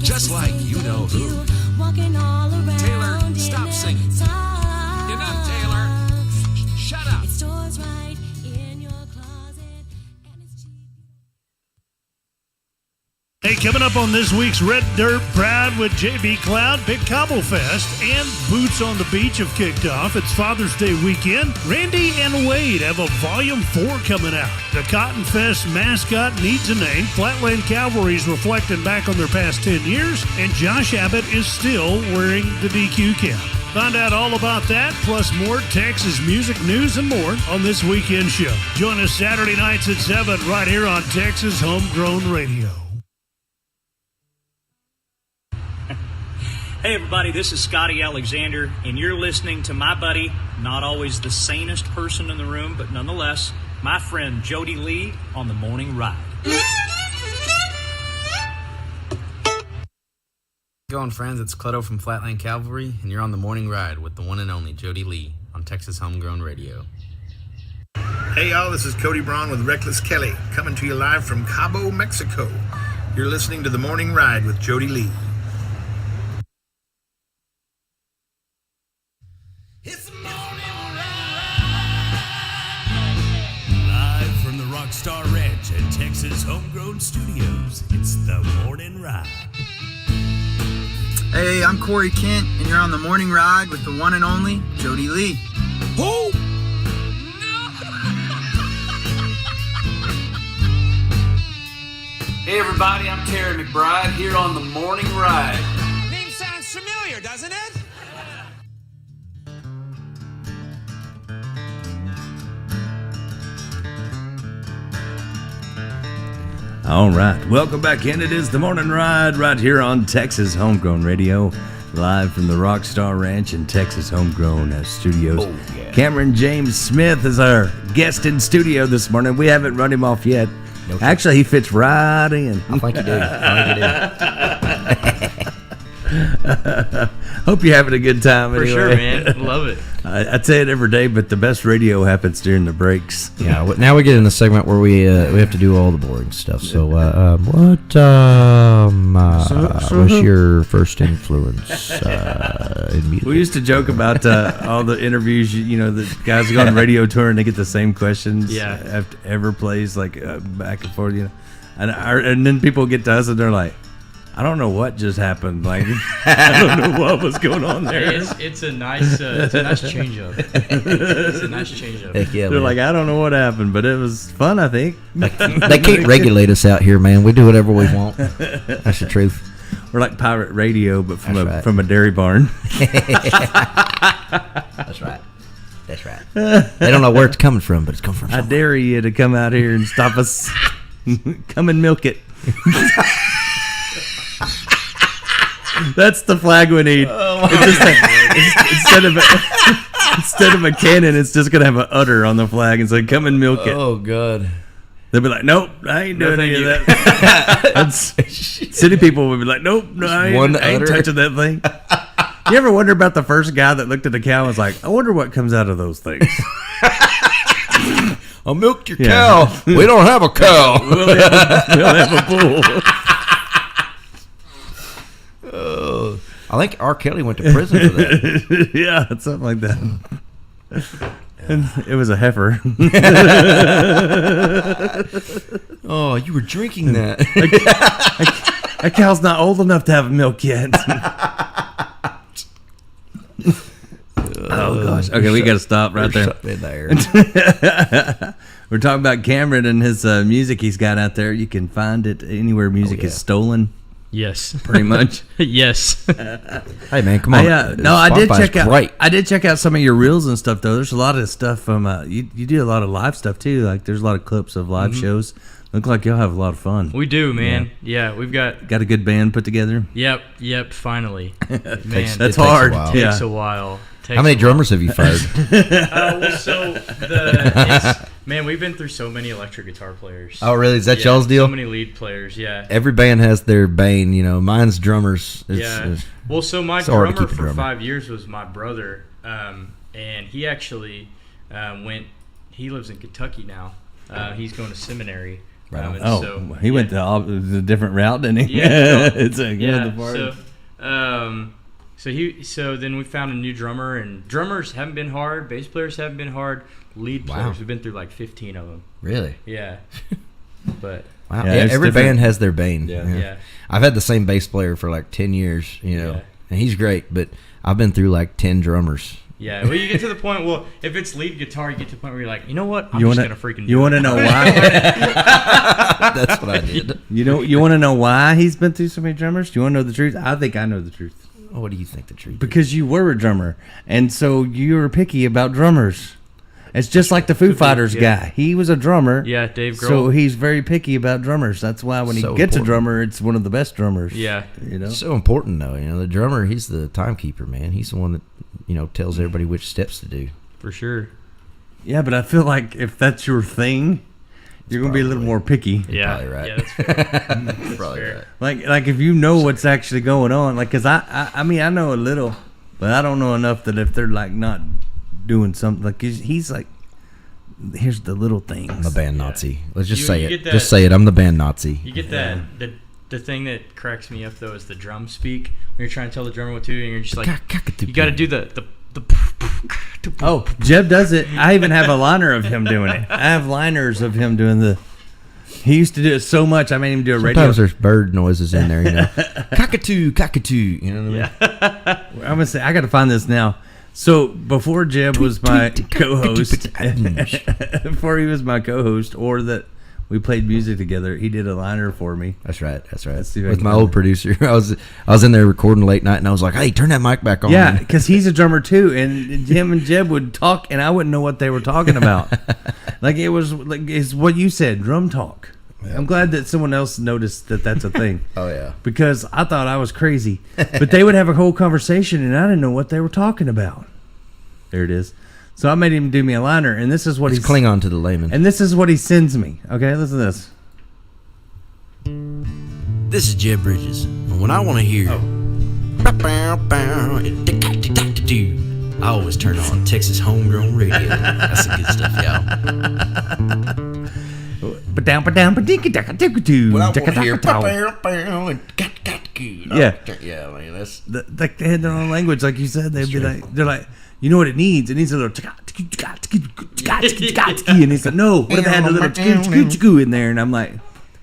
just like you know who. Taylor, stop singing. Enough, Taylor. Shut up. It stores right in your closet, and it's cheap. Hey, coming up on this week's Red Dirt Pride with JB Cloud, Big Cobble Fest, and Boots on the Beach have kicked off. It's Father's Day weekend. Randy and Wade have a Volume 4 coming out. The Cotton Fest mascot needs a name. Flatland Cavalry's reflecting back on their past 10 years, and Josh Abbott is still wearing the DQ cap. Find out all about that, plus more Texas music news and more on this weekend show. Join us Saturday nights at 7 right here on Texas Homegrown Radio. Hey everybody, this is Scotty Alexander, and you're listening to my buddy, not always the sanest person in the room, but nonetheless, my friend Jody Lee on The Morning Ride. Going friends, it's Clutto from Flatland Cavalry, and you're on The Morning Ride with the one and only Jody Lee on Texas Homegrown Radio. Hey y'all, this is Cody Braun with Reckless Kelly, coming to you live from Cabo, Mexico. You're listening to The Morning Ride with Jody Lee. It's the morning ride. Live from the Rockstar Ranch at Texas Homegrown Studios, it's the morning ride. Hey, I'm Corey Kent, and you're on The Morning Ride with the one and only Jody Lee. Who? Hey everybody, I'm Terry McBride here on The Morning Ride. Name sounds familiar, doesn't it? All right, welcome back in. It is The Morning Ride right here on Texas Homegrown Radio, live from the Rockstar Ranch in Texas Homegrown Studios. Oh, yeah. Cameron James Smith is our guest in studio this morning. We haven't run him off yet. Nope. Actually, he fits right in. I think you do. Hope you're having a good time. For anyway. sure, man. Love it. I say it every day, but the best radio happens during the breaks. Yeah. Now we get in the segment where we have to do all the boring stuff. So, what was your first influence in music? We used to joke about all the interviews. The guys go on radio tour and they get the same questions. Yeah. After ever plays back and forth. And then people get to us and they're like, I don't know what just happened. Like, I don't know what was going on there. It's a nice change up. It's a nice change up. Heck yeah, They're man. like, I don't know what happened, but it was fun, I think. They can't regulate us out here, man. We do whatever we want. That's the truth. We're like pirate radio, but from That's right. from a dairy barn. That's right. That's right. They don't know where it's coming from, but it's coming from I somewhere. dare you to come out here and stop us. Come and milk it. That's the flag we need. Instead of a cannon, it's just gonna have an udder on the flag and say, "Come and milk it." Oh God. They'll be like, "Nope, I ain't doing any of that." City people would be like, "Nope, no, I ain't touching that thing." You ever wonder about the first guy that looked at the cow and was like, "I wonder what comes out of those things." I milked your cow. We don't have a cow. We'll have a bull. I think R. Kelly went to prison for that. Yeah, something like that. And it was a heifer. Oh, you were drinking that. That cow's not old enough to have milk yet. Oh gosh. Okay, we got to stop right there. We're talking about Cameron and his music he's got out there. You can find it anywhere music is stolen. Yes. Pretty much. Yes. Hey man, come on. I did check out. Great. I did check out some of your reels and stuff though. There's a lot of stuff from you do a lot of live stuff too. Like there's a lot of clips of live shows. Look like y'all have a lot of fun. We do, man. Yeah, we've got a good band put together. Yep. Finally, man, that's hard. Takes a while. How many drummers have you fired? Man, we've been through so many electric guitar players. Oh, really? Is that y'all's deal? So many lead players, yeah. Every band has their bane, Mine's drummers. Well, so my drummer for 5 years was my brother, and he actually he lives in Kentucky now. He's going to seminary. He went the different route, didn't he? Yeah. So then we found a new drummer, and drummers haven't been hard, bass players haven't been hard, lead players, we've been through like 15 of them. Really? Yeah. But wow. Yeah, every band has their bane. Yeah. I've had the same bass player for like 10 years, and he's great, but I've been through like 10 drummers. Yeah, well, you get to the point. Well, if it's lead guitar, you get to the point where you're like, you know what? I'm just gonna freaking. You want to know why? That's what I did. You want to know why he's been through so many drummers? Do you want to know the truth? I think I know the truth. Oh, what do you think the truth? Because you were a drummer, and so you were picky about drummers. It's just like the Foo Fighters guy. He was a drummer. Yeah, Dave Grohl. So he's very picky about drummers. That's why when he gets a drummer, it's one of the best drummers. Yeah. It's so important, though. The drummer, he's the timekeeper, man. He's the one that, tells everybody which steps to do. For sure. Yeah, but I feel like if that's your thing, you're going to be a little more picky. Yeah. Probably right. Yeah, that's fair. Probably right. Like if you know what's actually going on, like, because I mean, I know a little, but I don't know enough that if they're like not doing something, like he's like, here's the little things. I'm the band Nazi. Let's just say it. Just say it. I'm the band Nazi. You get that. The thing that cracks me up though is the drum speak. When you're trying to tell the drummer what to do, and you're just like, you got to do the. Oh, Jeb does it. I even have a liner of him doing it. I have liners of him doing the. He used to do it so much. I made him do a radio. Sometimes there's bird noises in there. Cockatoo, cockatoo. You know what I mean? I'm gonna say I got to find this now. So before Jeb was my co-host, before he was my co-host, or that we played music together, he did a liner for me. That's right. With my old producer, I was in there recording late night, and I was like, "Hey, turn that mic back on." Yeah, because he's a drummer too, and him and Jeb would talk, and I wouldn't know what they were talking about. Like it was like it's what you said, drum talk. Yeah. I'm glad that someone else noticed that that's a thing. Oh yeah, because I thought I was crazy, but they would have a whole conversation, and I didn't know what they were talking about. There it is. So I made him do me a liner, and this is what he's Klingon to the layman. And this is what he sends me. Okay, listen to this. This is Jeb Bridges. When I want to hear, I always turn on Texas Homegrown Radio. That's the good stuff, y'all. When I want to hear, yeah, man, that's like they had their own language, like you said. They'd be like, they're like, you know what it needs? It needs a little and he's like, no, what if I had a little in there? And I'm like,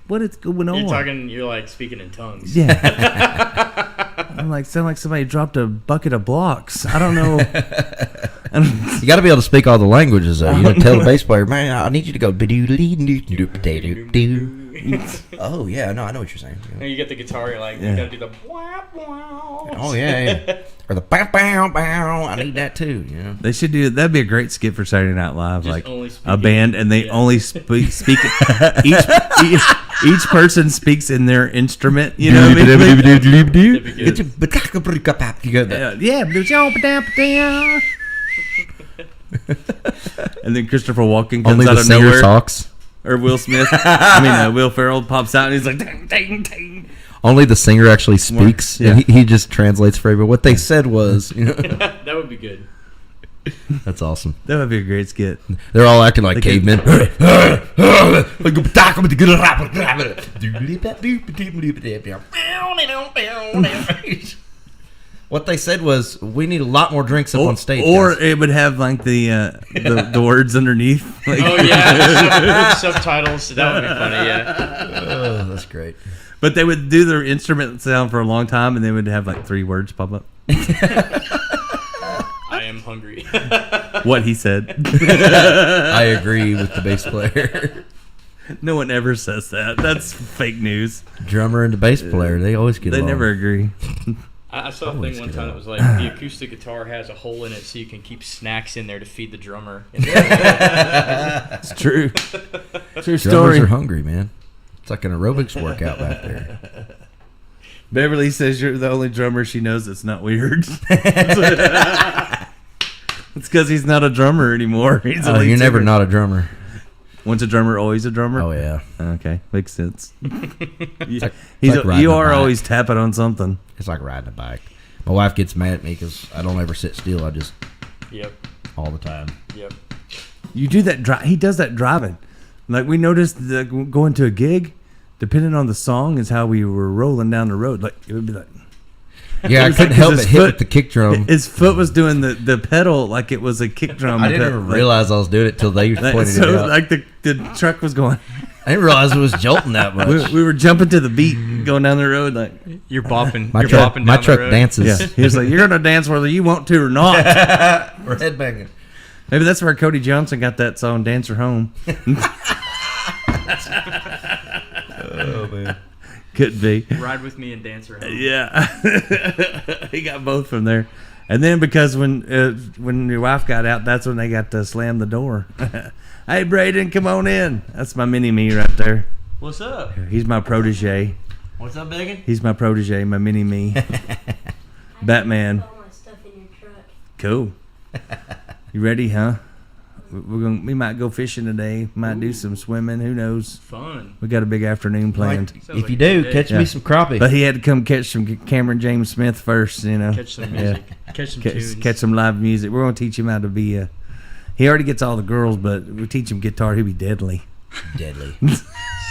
what is going on? You're like speaking in tongues. Yeah. I'm like, sound like somebody dropped a bucket of blocks. I don't know. You got to be able to speak all the languages, though. Tell the bass player, man, I need you to go. Oh yeah, no, I know what you're saying. And you get the guitar, you're like, you gotta do the. Oh yeah. Or the bow bow bow. I need that too. They should do. That'd be a great skit for Saturday Night Live, just like a band, and they only speak. Each person speaks in their instrument. You know what I mean? And then Christopher Walken comes only out the of singer nowhere. talks. Or Will Smith. Will Ferrell pops out and he's like, ding, ding, ding. Only the singer actually speaks. Yeah. And he just translates for everybody. What they said was, That would be good. That's awesome. That would be a great skit. They're all acting like cavemen. What they said was, we need a lot more drinks up on stage. Or it would have like the words underneath. Like, oh yeah, subtitles. That would be funny. Yeah. Oh, that's great. But they would do their instrument sound for a long time, and they would have like 3 words pop up. I am hungry. What he said. I agree with the bass player. No one ever says that. That's fake news. Drummer and the bass player, they always get along. They never agree. I saw a thing one time that was like, the acoustic guitar has a hole in it so you can keep snacks in there to feed the drummer. It's true. True story. Drummers are hungry, man. It's like an aerobics workout back there. Beverly says you're the only drummer she knows that's not weird. It's because he's not a drummer anymore. You're never not a drummer. Once a drummer, always a drummer? Oh, yeah. Okay, makes sense. Like you are always tapping on something. It's like riding a bike. My wife gets mad at me because I don't ever sit still. I just... Yep. All the time. Yep. You do that... He does that driving. Like we noticed that going to a gig, depending on the song, is how we were rolling down the road. Like it would be like. Yeah, I couldn't help but hit with the kick drum. His foot was doing the pedal like it was a kick drum. I didn't even realize I was doing it till they pointed it out. Like the truck was going. I didn't realize it was jolting that much. We were jumping to the beat, going down the road like you're bopping. My you're truck, bopping my down truck the road. dances. Yeah, he was like, "You're gonna dance whether you want to or not." We're headbanging. Maybe that's where Cody Johnson got that song "Dancer Home." Oh man. Could be. Ride with me and dance around. Yeah, he got both from there, and then because when your wife got out, that's when they got to slam the door. Hey, Braden, come on in. That's my mini me right there. What's up? He's my protege. What's up, Biggin? He's my protege, my mini me. Batman. All my stuff in your truck. Cool. You ready, huh? We might go fishing today. Might do some swimming. Who knows? Fun. We got a big afternoon planned. If you do, catch me some crappie. But he had to come catch some Cameron James Smith first, you know. Catch some music. Catch some tunes. Catch some live music. We're gonna teach him how to be a. He already gets all the girls, but we teach him guitar. He'll be deadly. Deadly. It's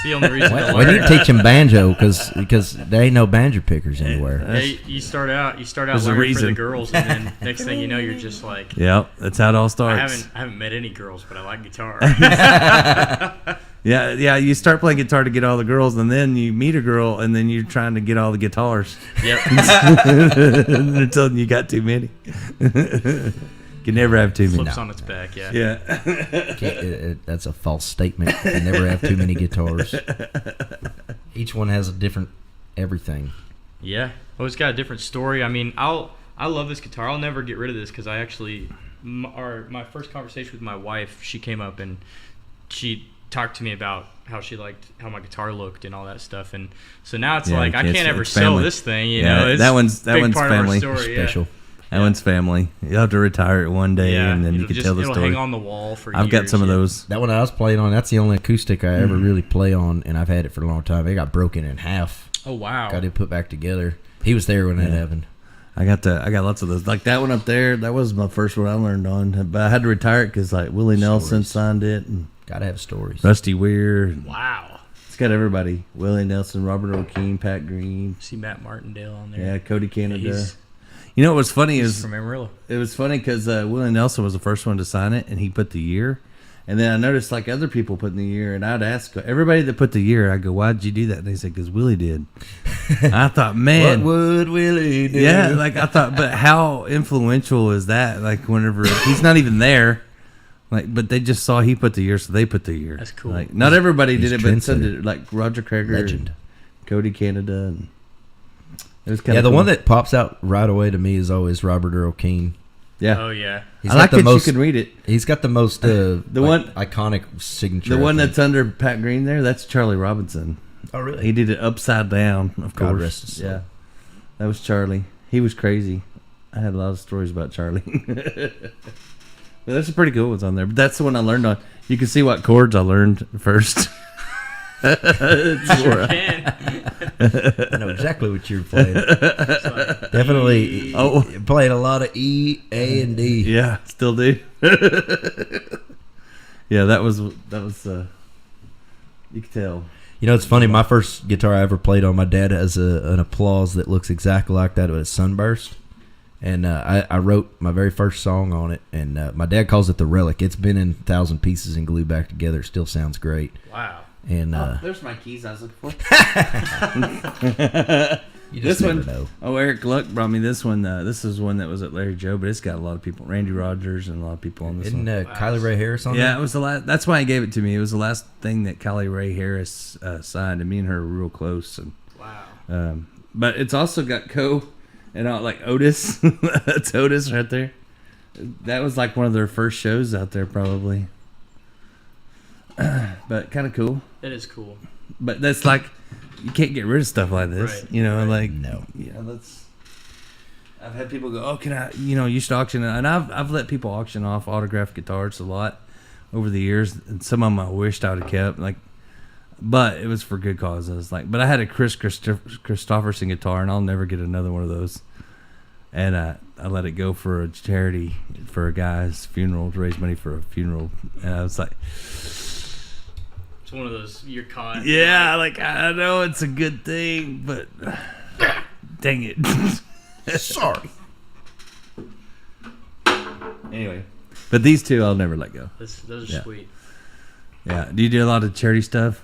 the only reason to We learn. need to teach him banjo because there ain't no banjo pickers anywhere. Yeah, you start out There's a learning for the reason. girls, and then next thing you know, you're just like, Yep, that's how it all starts. I haven't met any girls, but I like guitar. Yeah. You start playing guitar to get all the girls, and then you meet a girl, and then you're trying to get all the guitars. Yep. Until you got too many. You can never have too many. Flips on its back, yeah. Yeah. That's a false statement. You never have too many guitars. Each one has a different everything. Yeah. Well, it's got a different story. I mean, I love this guitar. I'll never get rid of this because I actually, my first conversation with my wife, she came up and she talked to me about how she liked how my guitar looked and all that stuff. And so now it's like I can't ever sell this thing. You know, it's that one's a big part family. Of our story, Special. Yeah. That one's family. You'll have to retire it one day, and then you can tell the it'll story. hang on the wall for I've got years, some of those. That one I was playing on, that's the only acoustic I ever really play on, and I've had it for a long time. It got broken in half. Oh wow! Got it put back together. He was there when that happened. I got lots of those. Like that one up there, that was my first one I learned on. But I had to retire it because like Willie Nelson signed it, and gotta have stories. Rusty Weir. Wow. It's got everybody. Willie Nelson, Robert O'Keefe, Pat Green. See Matt Martindale on there. Yeah, Cody Canada. He's You know what was funny is from Amarillo. It was funny because Willie Nelson was the first one to sign it, and he put the year. And then I noticed like other people putting the year, and I'd ask everybody that put the year, I go, "Why'd you do that?" And they said, "Because Willie did." I thought, man, what would Willie do? Yeah, like I thought, but how influential is that? Like whenever he's not even there, like, but they just saw he put the year, so they put the year. That's cool. Like not everybody did He's it, but some trendsetter. did it. Like Roger Krager, Legend. and Cody Canada, and it was kind Yeah, of the cool. one that pops out right away to me is always Robert Earl Keen. Yeah. Oh yeah. He's I got like the that most, you can read it. He's got the most one iconic signature. The I one think. that's under Pat Green there, that's Charlie Robinson. Oh really? He did it upside down, of God course. rest his soul. Yeah. That was Charlie. He was crazy. I had a lot of stories about Charlie. But there's some pretty cool ones on there. But that's the one I learned on. You can see what chords I learned first. Sure can. I know exactly what you're playing. Definitely playing a lot of E, A, and D. Yeah, still do. Yeah, that was you can tell. You know, it's funny. My first guitar I ever played on, my dad has an Applause that looks exactly like that, but it's Sunburst. And I wrote my very first song on it, and my dad calls it the Relic. It's been in 1,000 pieces and glued back together. It still sounds great. Wow. And there's my keys I was looking for. you just this never one, know. Oh, Eric Luck brought me this one. This is one that was at Larry Joe, but it's got a lot of people. Randy Rogers and a lot of people on this Isn't one. Kylie Ray Harris on Yeah, there? it was the last. That's why he gave it to me. It was the last thing that Kylie Ray Harris signed, and me and her were real close. And wow. But it's also got and like Otis. That's Otis right there. That was like one of their first shows out there, probably. But kind of cool. That is cool. But that's like you can't get rid of stuff like this, Right, you know. right. Like No. yeah, that's. I've had people go, "Oh, can I?" You should auction it, and I've let people auction off autographed guitars a lot over the years, and some of them I wished I would have kept, like. But it was for good causes, like. But I had a Chris Christopherson guitar, and I'll never get another one of those. And I let it go for a charity for a guy's funeral to raise money for a funeral, and I was like. one of those you're caught. Yeah, like I know it's a good thing, but dang it. Sorry. Anyway, but these two I'll never let go. Those are sweet. Yeah. Do you do a lot of charity stuff?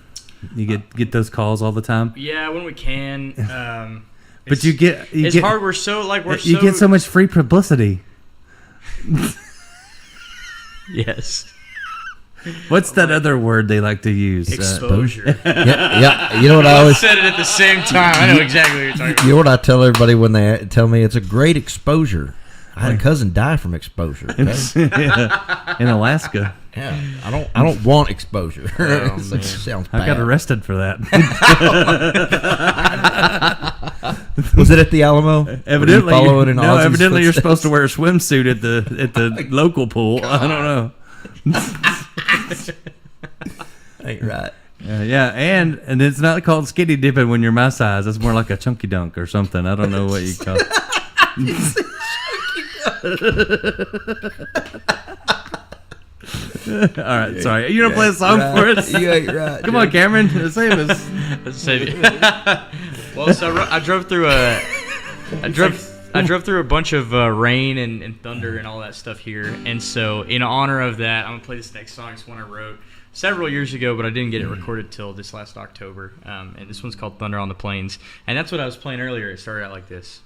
You get those calls all the time? Yeah, when we can. But you get hard. We're so you get so much free publicity. Yes. What's that other word they like to use? Exposure. Yeah. You know what I always said it at the same time. I know exactly what you're talking about. You know what I tell everybody when they tell me it's a great exposure? I had a cousin die from exposure. Okay? In Alaska. Yeah, I don't want exposure. Oh, It sounds bad. I got arrested for that. Was it at the Alamo? Evidently, evidently you're supposed to wear a swimsuit at the local pool. God. I don't know. Ain't right. Yeah, and it's not called skinny dipping when you're my size. It's more like a chunky dunk or something. I don't know what you call it. All right, sorry. You gonna play a song for us? You ain't right. Come on, Cameron. Save us. Let's save it. Well, so I drove through a bunch of rain and thunder and all that stuff here, and so in honor of that, I'm gonna play this next song. It's one I wrote several years ago, but I didn't get it recorded till this last October. And this one's called "Thunder on the Plains," and that's what I was playing earlier. It started out like this.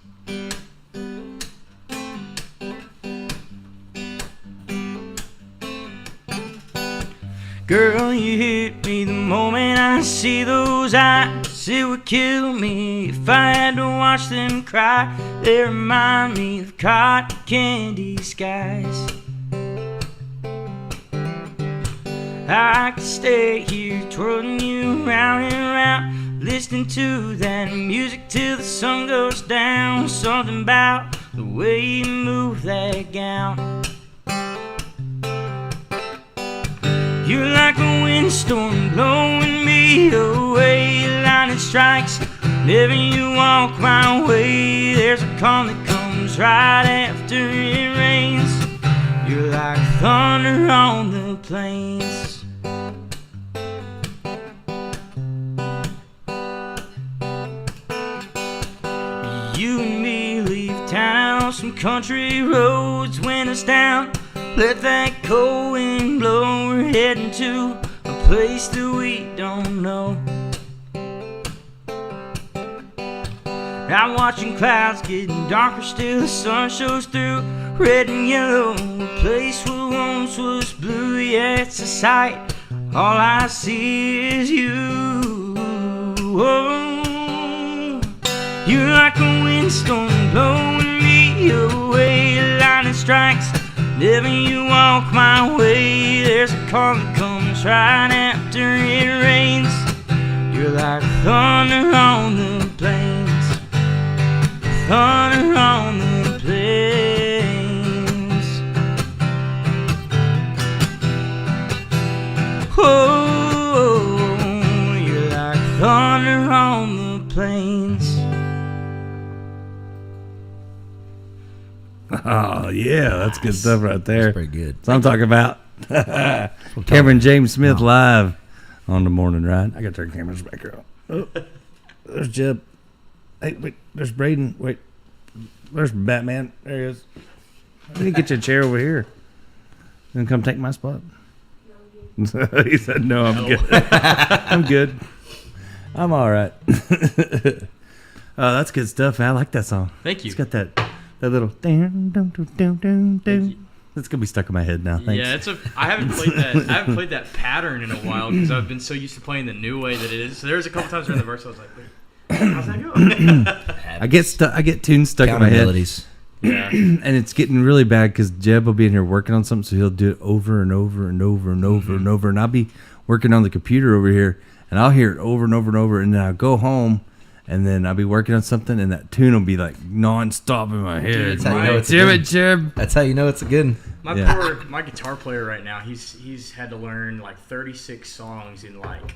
Girl, you hit me the moment I see those eyes. It would kill me if I had to watch them cry. They remind me of cotton candy skies. I could stay here twirling you round and round, listening to that music till the sun goes down. Something about the way you move that gown. You're like a windstorm blowing me away. Lightning strikes whenever you walk my way. There's a calm that comes right after it rains. You're like thunder on the plains. You and me leave town on some country roads. When it's down, let that cold wind blow. We're heading to a place that we don't know. I'm watching clouds getting darker still. The sun shows through red and yellow. A place where once was blue. Yeah, it's a sight. All I see is you. Oh, you're like a windstorm blowing me away. Lightning strikes whenever you walk my way. There's a calm that comes right after it rains. You're like thunder on the plains. Thunder on the plains. Oh, you're like thunder on the plains. Oh yeah, that's good stuff right there. That's pretty good. That's what I'm talking about. Cameron James Smith live on the morning ride. I got to turn cameras back around. Oh, there's Jeb. Hey, wait, there's Braden. Wait, there's Batman. There he is. Let me get you a chair over here. Then come take my spot. He said, "No, I'm good. I'm good. I'm all right." That's good stuff, man. I like that song. Thank you. It's got that little. That's gonna be stuck in my head now. Thanks. Yeah, I haven't played that pattern in a while because I've been so used to playing the new way that it is. So there was a couple times during the verse I was like, wait, how's that going? I get tunes stuck in my head. Melodies. Yeah. And it's getting really bad because Jeb will be in here working on something, so he'll do it over and over and over and over and over. And I'll be working on the computer over here, and I'll hear it over and over and over. And then I'll go home, and then I'll be working on something, and that tune will be like nonstop in my head. That's how you know it's a good one. Jeb. That's how you know it's a good one. My guitar player right now, he's had to learn like 36 songs in like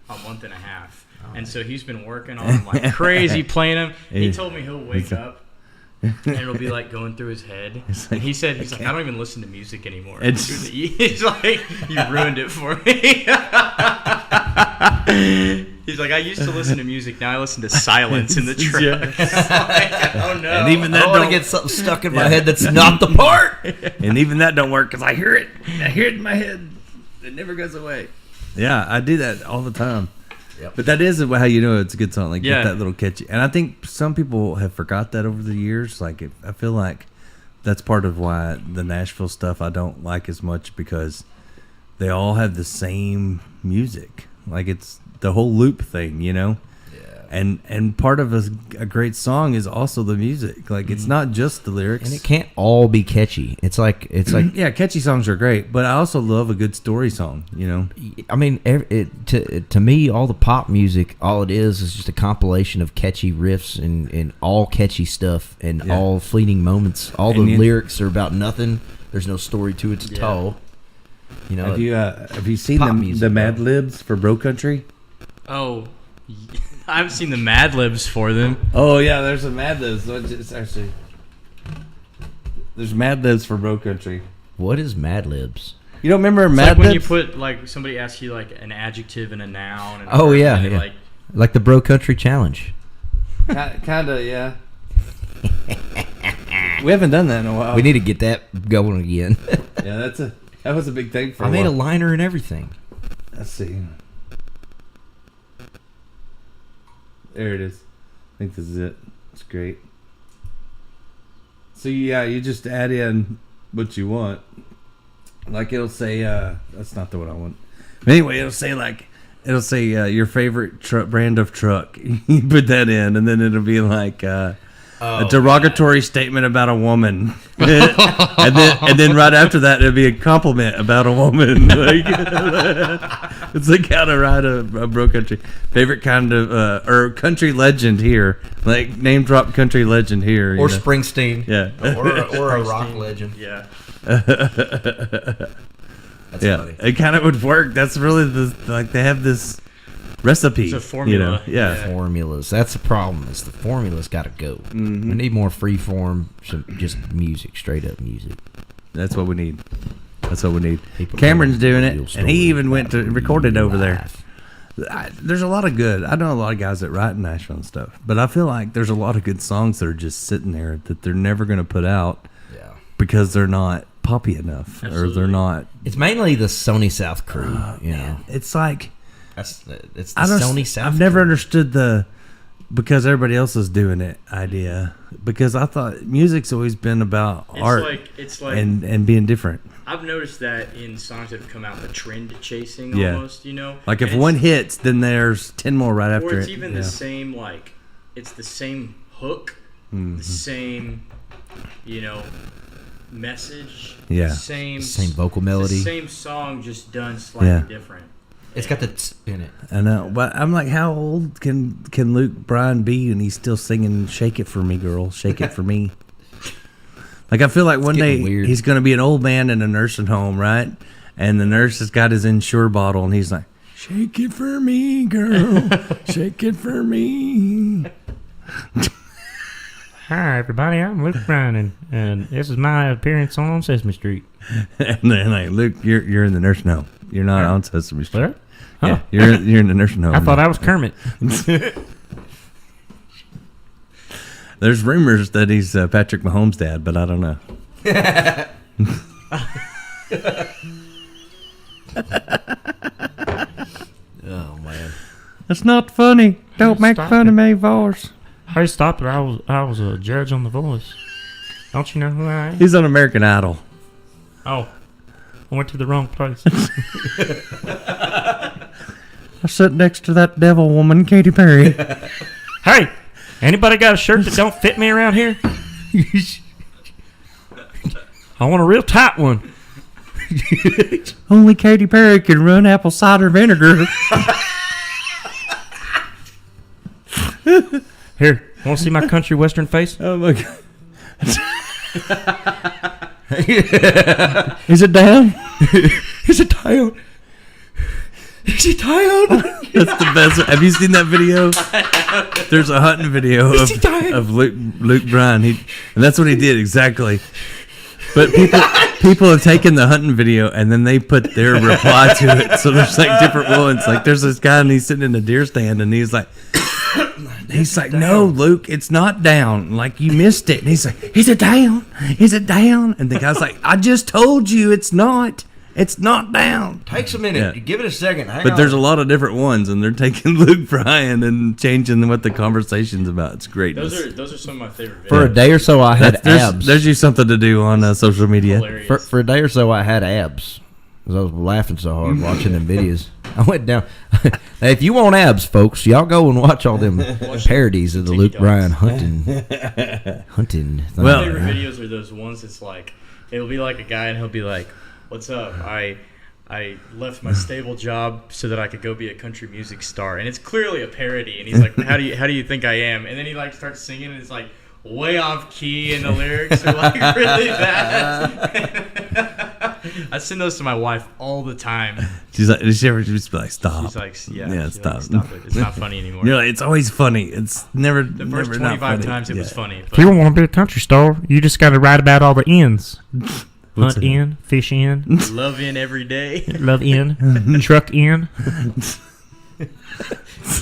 a month and a half. And so he's been working on them like crazy, playing them. He told me he'll wake up and it'll be like going through his head. And he said, he's like, I don't even listen to music anymore. He's like, you ruined it for me. He's like, I used to listen to music, now I listen to silence in the truck. Like, oh no! And even that I want to get something stuck in my head that's not the part. And even that don't work because I hear it. I hear it in my head. It never goes away. Yeah, I do that all the time. Yep. But that is how you know it's a good song. Like get that little catchy. And I think some people have forgot that over the years. Like I feel like that's part of why the Nashville stuff I don't like as much, because they all have the same music. Like it's the whole loop thing, you know? Yeah. And part of a great song is also the music. Like it's not just the lyrics. And it can't all be catchy. It's like yeah, catchy songs are great, but I also love a good story song, you know? I mean, to me, all the pop music, all it is just a compilation of catchy riffs and all catchy stuff and all fleeting moments. All the lyrics are about nothing. There's no story to it at all. You know, have you seen the Mad Libs for Bro Country? Oh, I haven't seen the Mad Libs for them. Oh yeah, there's a Mad Libs. It's actually there's Mad Libs for Bro Country. What is Mad Libs? You don't remember It's Mad like Libs? when you put like somebody asks you like an adjective and a noun. And Oh yeah, and yeah. Like the Bro Country Challenge. Kinda, yeah. We haven't done that in a while. We need to get that going again. Yeah, that was a big thing for I a made while. a liner and everything. Let's see. There it is. I think this is it. It's great. So yeah, you just add in what you want. Like it'll say, that's not the one I want. But anyway, it'll say your favorite brand of truck. You put that in, and then it'll be like a derogatory statement about a woman, and then right after that it'll be a compliment about a woman. Like, it's like how to write a Bro Country favorite kind of or country legend here, like name drop country legend here, Or know? Springsteen, yeah, or a rock legend, yeah. That's funny. It kind of would work. That's really they have this recipe. It's a formula. You know? Yeah. Formulas. That's the problem. Is the formula's got to go. Mm-hmm. We need more free form, just music, straight up music. That's what we need. That's what we need. People Cameron's tell doing real it, and stories he even went to about record it over there. life. There's a lot of good. I know a lot of guys that write in Nashville and stuff, but I feel like there's a lot of good songs that are just sitting there that they're never going to put out because they're not poppy enough. Or they're not. It's mainly the Sony South crew. You know, it's like it's the Sony South. I've never understood the because everybody else is doing it idea, because I thought music's always been about art It's like and being different. I've noticed that in songs that have come out, the trend chasing Yeah. almost, you know? Like if And one hits, then there's 10 more right after it. Or it's even Yeah. the same, like, it's the same hook, Mhm. the same, you know, message, Yeah. the same vocal melody. the same song, just done slightly different. It's got the tsk in it. I know, but I'm like, how old can Luke Bryan be, and he's still singing "Shake It for Me, Girl, Shake It for Me"? Like I feel like one day he's going to be an old man in a nursing home, right? And the nurse has got his Ensure bottle, and he's like, "Shake it for me, girl, shake it for me." Hi, everybody. I'm Luke Bryan, and this is my appearance on Sesame Street. And then like, Luke, you're in the nursing home. You're not on Sesame Street. What? Yeah, Oh. you're in the nursing home. I thought I was Kermit. There's rumors that he's Patrick Mahomes' dad, but I don't know. Oh man, that's not funny. Don't make fun of me, Voice. Hey, stop it! I was a judge on The Voice. Don't you know who I am? He's on American Idol. Oh, I went to the wrong place. I sit next to that devil woman, Katy Perry. Hey, anybody got a shirt that don't fit me around here? I want a real tight one. Only Katy Perry can run apple cider vinegar. Here, want to see my country western face? Oh my god! Is it down? Is it down? Is he down? That's the best. Have you seen that video? There's a hunting video of Luke Bryan. And that's what he did exactly. But people have taken the hunting video and then they put their reply to it. So there's like different ones. Like there's this guy and he's sitting in a deer stand and he's like, no, Luke, it's not down. Like you missed it. And he's like, is it down? Is it down? And the guy's like, I just told you it's not. It's not down. Takes a minute. Yeah. Give it a second. Hang but on. there's a lot of different ones, and they're taking Luke Bryan and changing what the conversation's about. It's great. Those are some of my favorite videos. For a day or so, I had abs. There's you something to do on social media. For a day or so, I had abs because I was laughing so hard watching them videos. I went down. Hey, if you want abs, folks, y'all go and watch all them parodies of the Luke Bryan hunting. My favorite videos are those ones that's like, it'll be like a guy and he'll be like, what's up? I left my stable job so that I could go be a country music star, and it's clearly a parody. And he's like, "How do you think I am?" And then he like starts singing, and it's like way off key, and the lyrics are like really bad. I send those to my wife all the time. She's like, does she ever just be like, "Stop"? She's like, "Yeah, yeah, stop. Like, stop it. It's not funny anymore." You're like, it's always funny. It's never the first never 25 times it was funny. If you want to be a country star, you just got to write about all the ends. What's Hunt in, fish in, love in every day, love in, truck in,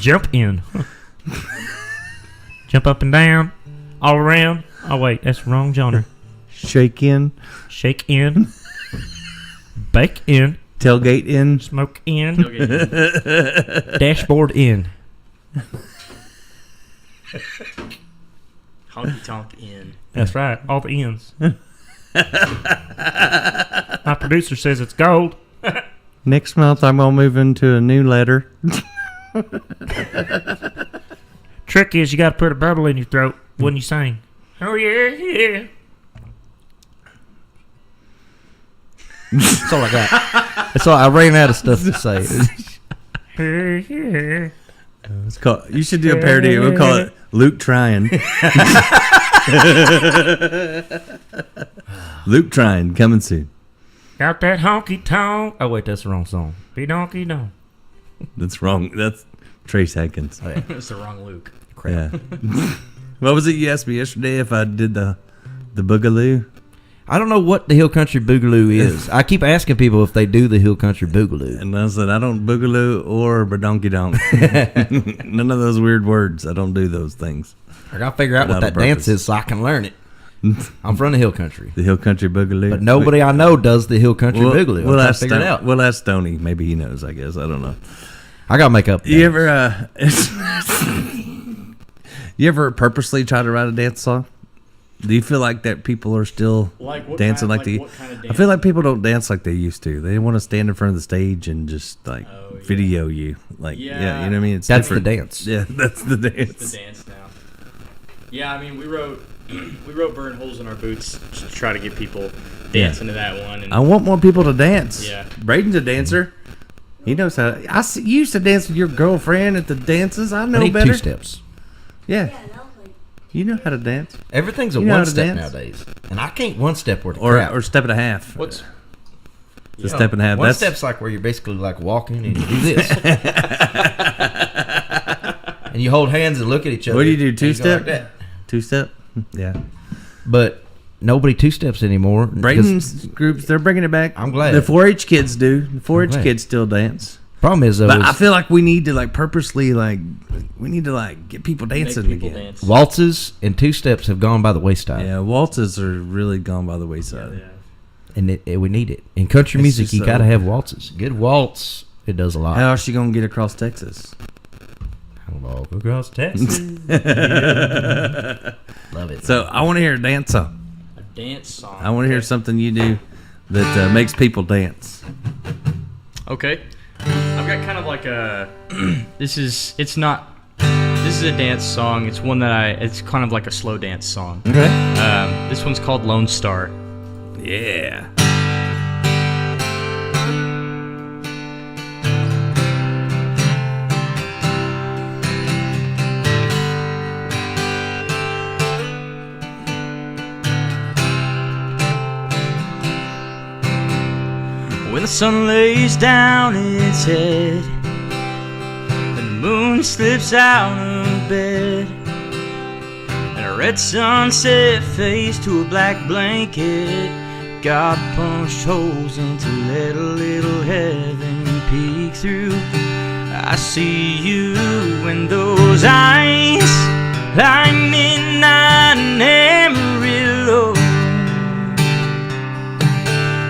jump in, jump up and down, all around. Oh wait, that's the wrong genre. Shake in, bake in, tailgate in, smoke in, dashboard in, honky tonk in. That's right, all the ends. My producer says it's gold. Next month, I'm gonna move into a new letter. Trick is you got to put a bubble in your throat when you sing. Oh yeah, yeah. That's all I got. That's all. I ran out of stuff to say. It's called. You should do a parody. We'll call it Luke Tryin'. Luke Tryin', coming soon. Got that honky tonk. Oh wait, that's the wrong song. Be donkey donk. That's wrong. That's Trace Adkins. Oh, yeah. That's the wrong Luke. Crap. Yeah. What was it you asked me yesterday if I did the Boogaloo? I don't know what the Hill Country Boogaloo is. I keep asking people if they do the Hill Country Boogaloo. And I said, I don't Boogaloo or Badonky Donk. None of those weird words. I don't do those things. I got to figure out what that dance is so I can learn it. I'm from the Hill Country. The Hill Country Boogaloo. But nobody I know does the Hill Country Boogaloo. We'll ask figure it out. We'll ask Stoney. Maybe he knows, I guess. I don't know. I got to make up. You ever you ever purposely try to write a dance song? Do you feel like that people are still dancing like they? I feel like people don't dance like they used to. They want to stand in front of the stage and just like video you, like you know what I mean. It's that's different. the dance. Yeah, that's the dance. It's the dance now. Yeah, I mean we wrote "Burn Holes in Our Boots" to try to get people dancing to that one. And I want more people to dance. Yeah, Braden's a dancer. He knows how. You used to dance with your girlfriend at the dances. I know I need better. 2 steps. Yeah. You know how to dance. Everything's a one step nowadays, and I can't one step worth crap. Or step and a half. What's a step and a half? One step's like where you're basically like walking and you do this, and you hold hands and look at each other. What do you do? 2-step? Like 2-step? Yeah. But nobody 2-steps anymore. Braden's groups, they're bringing it back. I'm glad. The 4-H kids do. The 4-H kids still dance. Problem is, though, but I feel like we need to purposely get people dancing again. Dance. Waltzes and 2-steps have gone by the wayside. Yeah, waltzes are really gone by the wayside. Yeah. And we need it. In country music, you got to have waltzes. Good waltz, it does a lot. How else you going to get across Texas? I'll walk across Texas. Love it. So I want to hear a dance song. A dance song. I want to hear something you do that makes people dance. Okay. I've got kind of like a this is a dance song. It's one that it's kind of like a slow dance song. Okay. This one's called Lone Star. Yeah. When the sun lays down its head and the moon slips out of bed, and a red sunset fades to a black blanket. God punched holes in to let a little heaven peek through. I see you in those eyes like midnight in Amarillo,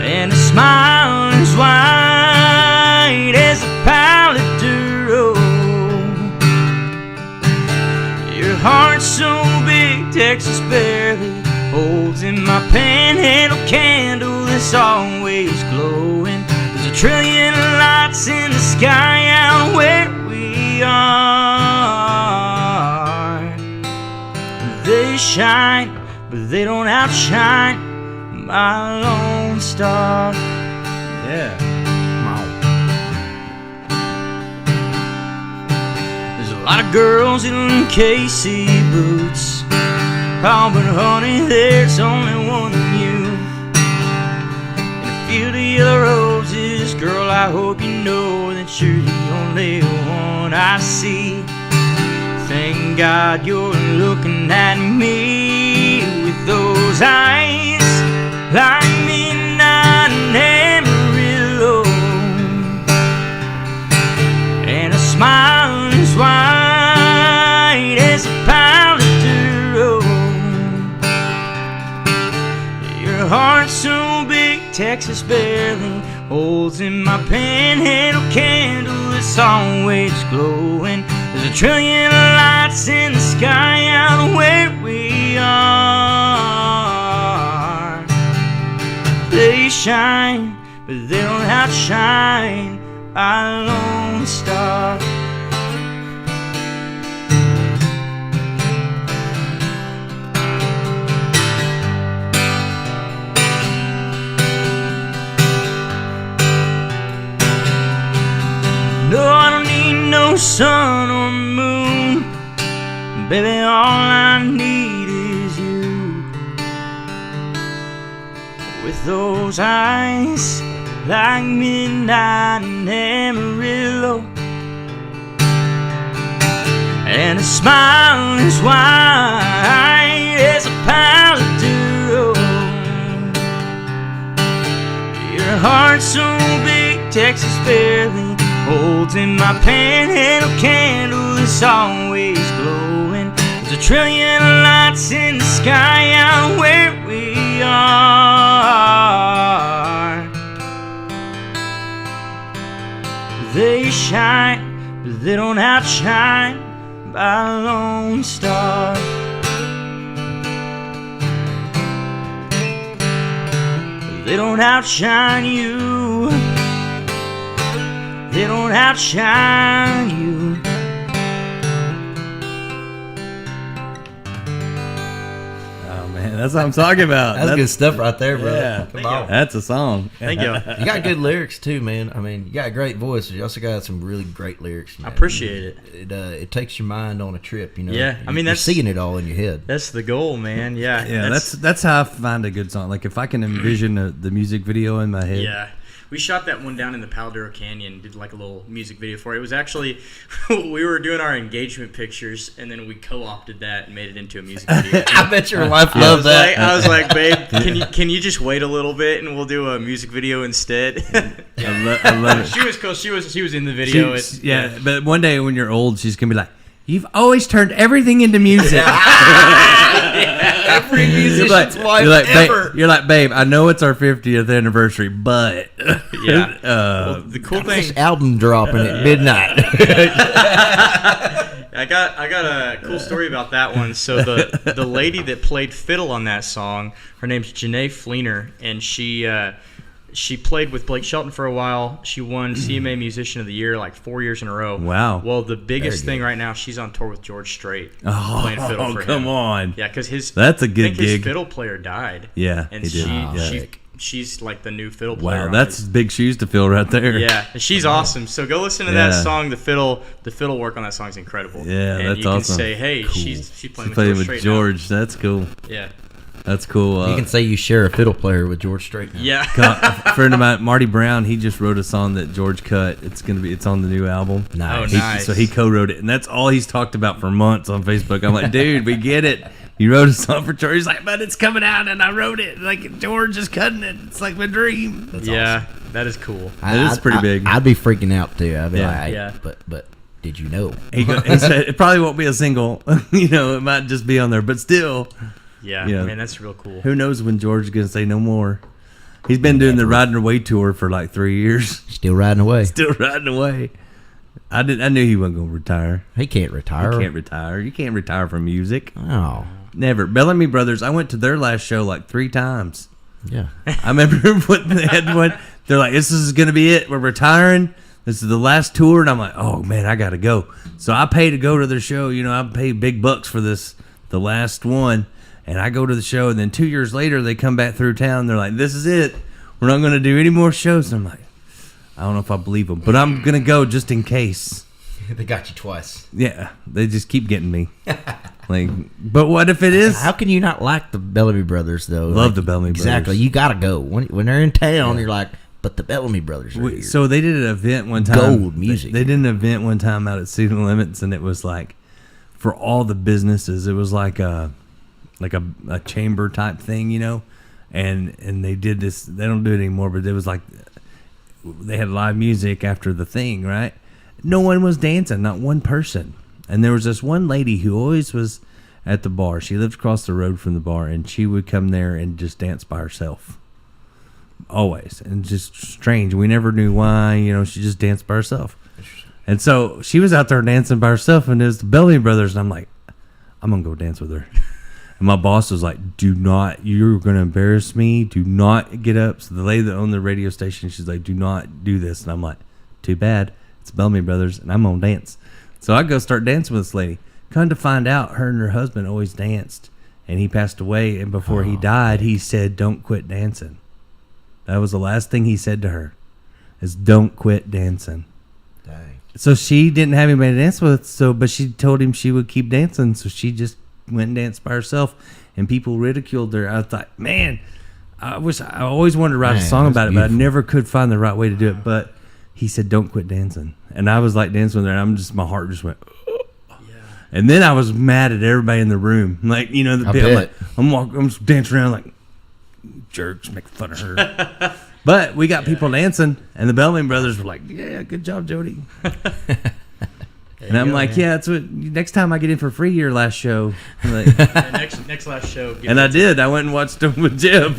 and a smile as white as a Palo Duro. Your heart's so big, Texas barely holds in my panhandle candle that's always glowing. There's a trillion lights in the sky out where we are. They shine, but they don't outshine my lone star. Yeah. There's a lot of girls in Casey boots. Oh, but honey, there's only one of you. In a field of yellow roses, girl, I hope you know that you're the only one I see. Thank God you're looking at me with those eyes like midnight in Amarillo, and a smile as white as a Palo Duro. Your heart's so big, Texas barely holds in my panhandle candle that's always glowing. There's a trillion lights in the sky out where we are. They shine, but they don't outshine our lone star. No, I don't need no sun or moon. Baby, all I need is you. With those eyes like midnight in Amarillo, and a smile as white as a Palo Duro. Your heart's so big, Texas barely holds in my panhandle candle that's always glowing. There's a trillion lights in the sky out where we are. They shine, but they don't outshine my lone star. They don't outshine you. They don't outshine you. Oh man, that's what I'm talking about. That's good stuff right there, bro. Yeah, Come on. That's a song. Thank you. You got good lyrics too, man. I mean, you got a great voice. You also got some really great lyrics. Man. I appreciate it. It takes your mind on a trip, you know. Yeah, I mean, you're that's seeing it all in your head. That's the goal, man. Yeah, Yeah, that's how I find a good song. Like if I can envision the music video in my head. Yeah. We shot that one down in the Palo Duro Canyon, did like a little music video for it. It was actually, we were doing our engagement pictures, and then we co-opted that and made it into a music video. I bet your wife loved that. I was like, babe, can you just wait a little bit and we'll do a music video instead? I love it. She was cool. She was in the video. Yeah, but one day when you're old, she's gonna be like, "You've always turned everything into music." Every musician's wife ever. You're like, babe, I know it's our 50th anniversary, but yeah. Well, the cool thing, this album dropping at midnight. I got a cool story about that one. So the lady that played fiddle on that song, her name's Janae Fleener, and she played with Blake Shelton for a while. She won CMA Musician of the Year like 4 years in a row. Wow. Well, the biggest thing right now, she's on tour with George Strait playing fiddle for him. Come on. Yeah, because that's a good gig. His fiddle player died. Yeah, and he did. she's like the new fiddle player. Wow, that's big shoes to fill right there. Yeah, and she's awesome. So go listen to that song. The fiddle work on that song is incredible. Yeah, and that's you can awesome. say, hey, cool. she's playing playing with with George. Now. That's cool. Yeah. That's cool. You can say you share a fiddle player with George Strait now. Yeah. A friend of mine, Marty Brown, he just wrote a song that George cut. It's on the new album. Nice. Nice. So he co-wrote it, and that's all he's talked about for months on Facebook. I'm like, dude, we get it. You wrote a song for George. He's like, but it's coming out, and I wrote it. Like, George is cutting it. It's like my dream. That's yeah, awesome. that is cool. It is pretty big. I'd be freaking out too. I'd be Yeah. like, Yeah. but did you know? He said it probably won't be a single. It might just be on there, but still. Yeah, Yeah. man, that's real cool. Who knows when George is going to say no more? He's been doing the Riding Away tour for like 3 years. Still riding away. Still riding away. I knew he wasn't going to retire. He can't retire. He can't retire. You can't retire from music. Oh. Never. Bellamy Brothers, I went to their last show like 3 times. Yeah. I remember when they had one. They're like, this is going to be it. We're retiring. This is the last tour. And I'm like, oh, man, I got to go. So I pay to go to their show. I pay big bucks for the last one. And I go to the show. And then 2 years later, they come back through town. They're like, this is it. We're not going to do any more shows. And I'm like, I don't know if I believe them. But I'm going to go just in case. They got you twice. Yeah. They just keep getting me. But what if it is? How can you not like the Bellamy Brothers, though? Love the Bellamy Brothers. Exactly. You got to go. When they're in town, you're like, but the Bellamy Brothers are here. So they did an event one time. Gold music. They did an event one time out at City Limits, and it was like for all the businesses. It was like a chamber type thing, and they did this. They don't do it anymore, but it was like they had live music after the thing, right? No one was dancing, not one person. And there was this one lady who always was at the bar. She lived across the road from the bar, and she would come there and just dance by herself. Always. And just strange. We never knew why. She just danced by herself. And so she was out there dancing by herself, and it was the Bellamy Brothers, and I'm like, I'm going to go dance with her. And my boss was like, you're going to embarrass me. Do not get up. So the lady that owned the radio station, she's like, do not do this. And I'm like, too bad. It's Bellamy Brothers, and I'm going to dance. So I go start dancing with this lady. Come to find out, her and her husband always danced, and he passed away. And before he died, he said, "Don't quit dancing." That was the last thing he said to her, is "Don't quit dancing." Dang. So she didn't have anybody to dance with. But she told him she would keep dancing. So she just went and danced by herself, and people ridiculed her. I thought, man, I always wanted to write a song about it, but I never could find the right way to do it. But he said, "Don't quit dancing." And I was like dancing with her, and my heart just went, oh. Yeah. And then I was mad at everybody in the room. Like, I'm dancing around like jerks, making fun of her. But we got people dancing, and the Bellamy Brothers were like, yeah, good job, Jody. And I'm like, yeah, that's what, next time I get in for free, your last show. Like, next last show. And I did. I went and watched them with Jeff.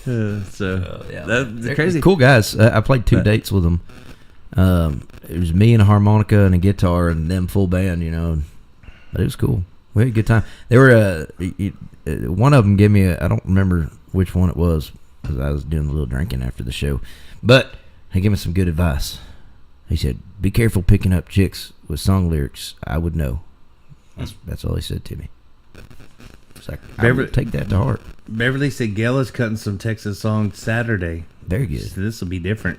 That's crazy. Cool guys. I played 2 dates with them. It was me and a harmonica and a guitar and them full band, But it was cool. We had a good time. They were one of them gave me I don't remember which one it was because I was doing a little drinking after the show, but he gave me some good advice. He said, "Be careful picking up chicks with song lyrics. I would know." That's all he said to me. It's like, I would take that to heart. Beverly said Gail is cutting some Texas songs Saturday. Very good. So this will be different.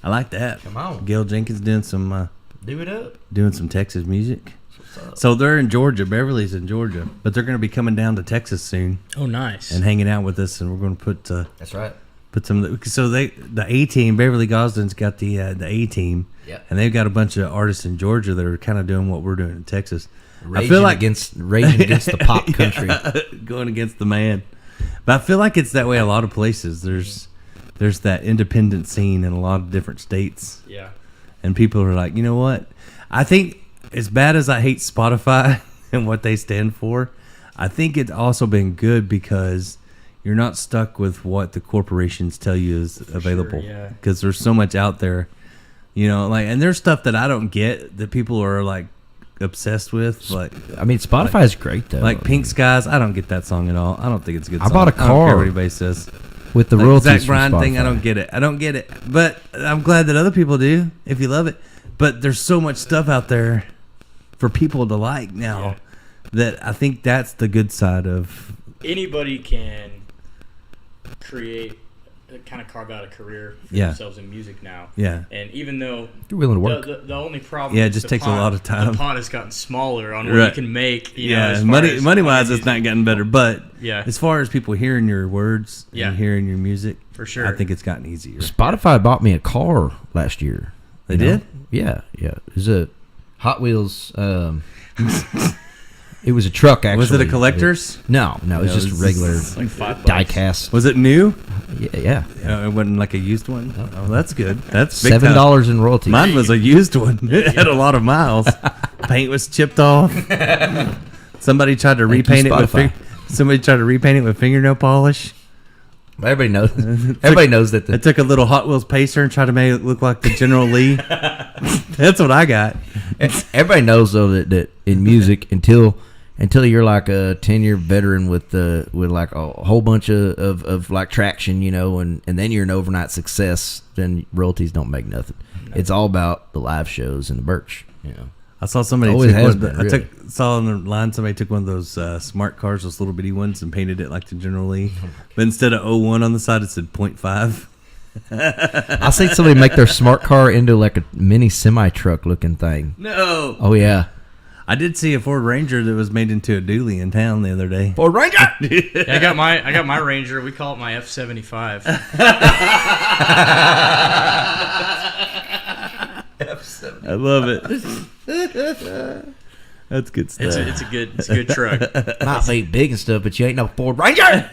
I like that. Come on. Gail Jenkins doing some do it up. Doing some Texas music. So they're in Georgia. Beverly's in Georgia, but they're going to be coming down to Texas soon. Oh, nice. And hanging out with us, and we're going to put. That's right. Put some. So the A team, Beverly Gosden's got the A team. Yeah. And they've got a bunch of artists in Georgia that are kind of doing what we're doing in Texas. Raging against the pop country, going against the man. But I feel like it's that way a lot of places. There's that independent scene in a lot of different states. Yeah. And people are like, you know what? I think as bad as I hate Spotify and what they stand for, I think it's also been good because you're not stuck with what the corporations tell you is available. Because there's so much out there, and there's stuff that I don't get that people are like obsessed with. Like, I mean, Spotify is great though. Like Pink Skies, I don't get that song at all. I don't think it's a good song. I bought a car. I don't care what anybody says. With the royalties Zach Bryan thing, I don't get it. But I'm glad that other people do if you love it. But there's so much stuff out there for people to like now that I think that's the good side of. Anybody can create kind of carve out a career for Yeah. themselves in music now. Yeah. And even though You're willing to work. the only problem, Yeah, it is just the takes a lot of time. The pot has gotten smaller on what Right. you can make. You know, Yeah, as far money as wise, music. it's not getting better. But Yeah. as far as people hearing your words Yeah. and hearing your music, For sure. I think it's gotten easier. Spotify bought me a car last year. They You know? did? Yeah. It was a Hot Wheels. It was a truck, actually. Was it a collector's? No, it was just was regular like $5. die-cast. Was it new? Yeah. It wasn't like a used one. Oh, that's good. That's big time. $7 in royalties. Mine was a used one. It had a lot of miles. Paint was chipped off. Somebody tried to repaint it with fingernail polish. Everybody knows. Everybody knows that. I took a little Hot Wheels pacer and tried to make it look like the General Lee. That's what I got. Everybody knows though that in music until you're like a 10-year veteran with like a whole bunch of like traction, you know, and then you're an overnight success, then royalties don't make nothing. It's all about the live shows and the merch, you know. I saw somebody Always has took one, been, really. saw on the line somebody took one of those smart cars, those little bitty ones, and painted it like the General Lee. But instead of 01 on the side, it said 0.5. I seen somebody make their smart car into like a mini semi truck looking thing. No. Oh yeah. I did see a Ford Ranger that was made into a dually in town the other day. Ford Ranger. Yeah, I got my Ranger. We call it my F-75. I love it. That's good stuff. It's a good truck. Might be big and stuff, but you ain't no Ford Ranger.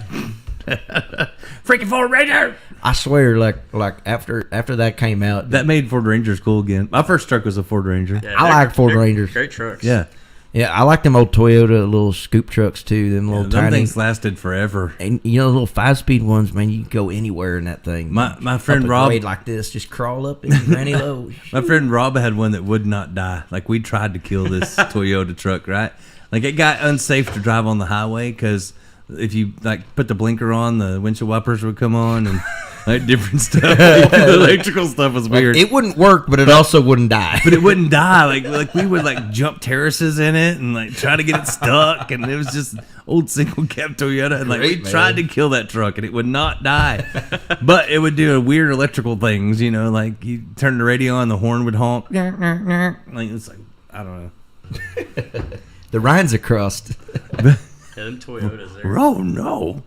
Freaking Ford Ranger! I swear, like after that came out, That made Ford Rangers cool again. My first truck was a Ford Ranger. Yeah, I like Ford they're Rangers. Great trucks. Yeah. Yeah, I like them old Toyota little scoop trucks too. Them little Them tiny things lasted forever. and you know the little 5-speed ones, man. You can go anywhere in that thing. My friend Up a Rob- grade like this, just crawl up in granny low. My friend Rob had one that would not die. Like, we tried to kill this Toyota truck, right? Like, it got unsafe to drive on the highway because if you, like, put the blinker on, the windshield wipers would come on and, like, different stuff. The electrical stuff was weird. It wouldn't work, but it also wouldn't die. But it wouldn't die. Like we would, like, jump terraces in it and, like, try to get it stuck. And it was just old single cab Toyota. And, like, Great, we man. tried to kill that truck and it would not die. But it would do weird electrical things, you know, like you turn the radio on, the horn would honk. Like, it's like, I don't know. The Rhines are crust. Yeah, them Toyotas there. Oh, no.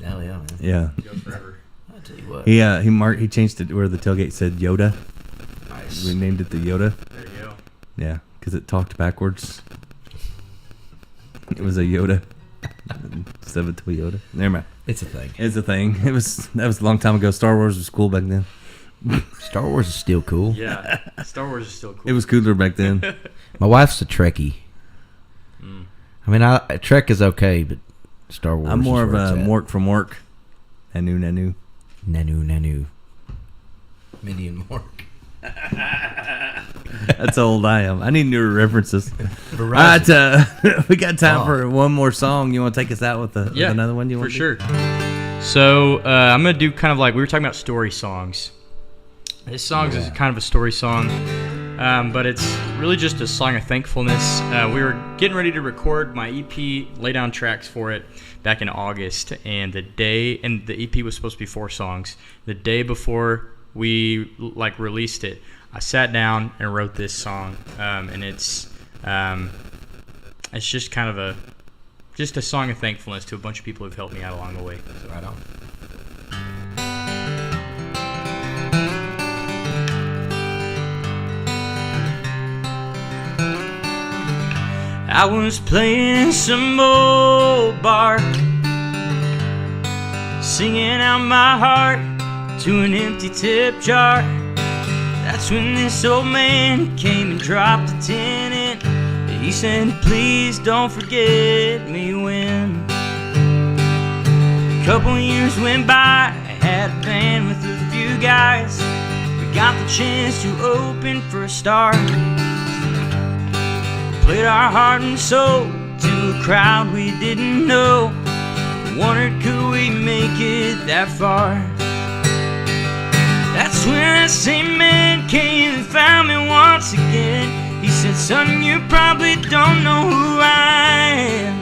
Hell yeah, man. Yeah. Go forever. I'll tell you what. He changed it where the tailgate said Yoda. Nice. We named it the Yoda. There you go. Yeah, because it talked backwards. It was a Yoda. Instead of a Toyota. Never mind. It's a thing. It's a thing. That was a long time ago. Star Wars was cool back then. Star Wars is still cool. Yeah, Star Wars is still cool. It was cooler back then. My wife's a Trekkie. I mean, Trek is okay, but Star Wars. I'm more is of where a it's at. Mork from work. Nanu. Nanu. Minnie and Mork. That's how old I am. I need newer references. All right, we got time for one more song. You want to take us out with another one? You want for sure. So I'm gonna do kind of like we were talking about story songs. This song is kind of a story song, but it's really just a song of thankfulness. We were getting ready to record my EP, lay down tracks for it back in August, and the EP was supposed to be 4 songs. The day before we released it, I sat down and wrote this song, and it's just kind of a song of thankfulness to a bunch of people who've helped me out along the way. So right on. I was playing some old bar, singing out my heart to an empty tip jar. That's when this old man came and dropped a 10 in. He said, please don't forget me when. A couple years went by, I had a band with a few guys. We got the chance to open for a start. Played our heart and soul to a crowd we didn't know. Wondered could we make it that far. That's when that same man came and found me once again. He said, son, you probably don't know who I am,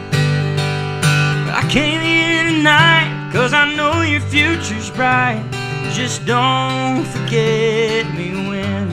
but I came here tonight 'cause I know your future's bright. Just don't forget me when.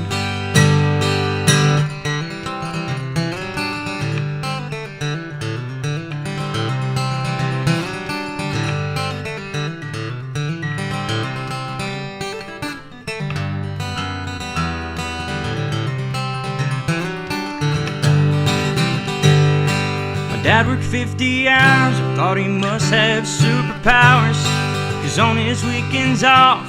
Dad worked 50 hours, I thought he must have superpowers. 'Cause on his weekends off,